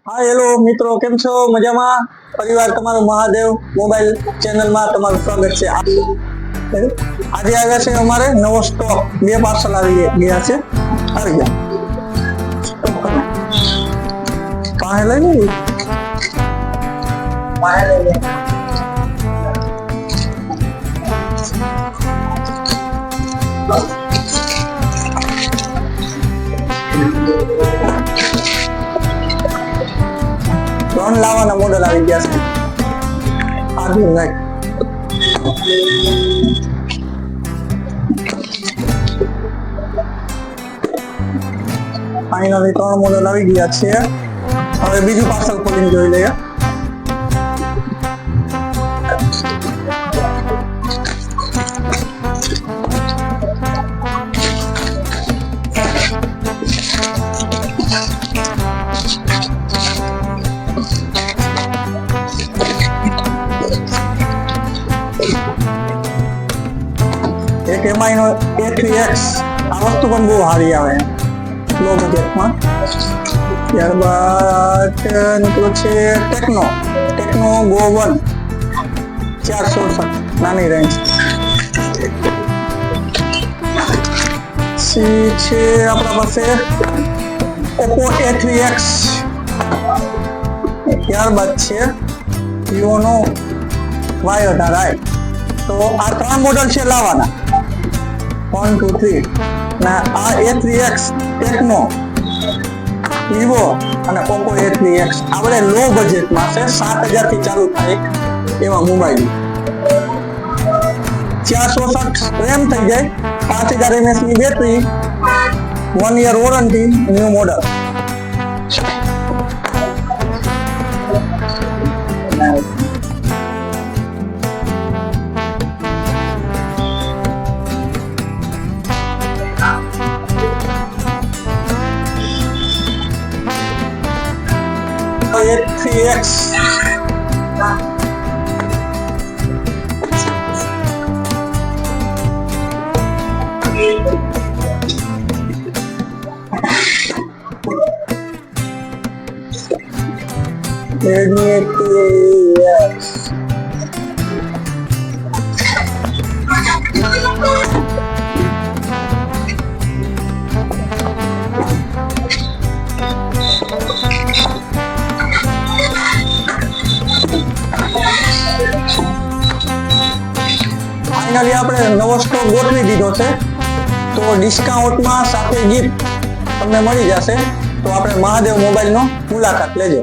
હા હેલો મિત્રો, કેમ છો? મજામાં? પરિવાર તમારું મહાદેવ મોબાઈલ ચેનલમાં તમારું સ્વાગત છે. આજે આવ્યા છે અમારે નવો સ્ટોક, 2 પાર્સલ આવી ગયા છે. આવી ગયા પાસે લઈ લે ત્રણ લાવવાના મોડલ આવી ગયા છે. આજુ નહીં ફાઇનલી 3 મોડલ આવી ગયા છે. હવે બીજું પાર્સલ ખોલીને જોઈ લઈએ. એક એમઆઈ નો A3X, આ વસ્તુ પણ બહુ સારી આવે લો બજેટમાં. ત્યારબાદ નીકળ્યો છે ટેકનો ગો 1 460, નાની રેન્જ. છે આપણા પાસે Oppo A3X. ત્યારબાદ છે વિવોનો Y18i. તો આ 3 મોડલ છે લાવવાના, 1 2 3 ના. આ A3X, ટેકનો, વિવો અને Oppo A3X આ બધા લો બજેટમાં છે. 7,000 થી ચાલુ થાય એવા મોબાઈલ. 460 રેમ થઈ જાય, 5000 mAh ની battery, 1 year warranty, new model. A3X Redmi A3X. Finally આપણે નવો સ્ટોક ગોઠવી દીધો છે. તો ડિસ્કાઉન્ટમાં સાથે ગિફ્ટ તમને મળી જશે. તો આપણે મહાદેવ મોબાઈલનો મુલાકાત લેજો.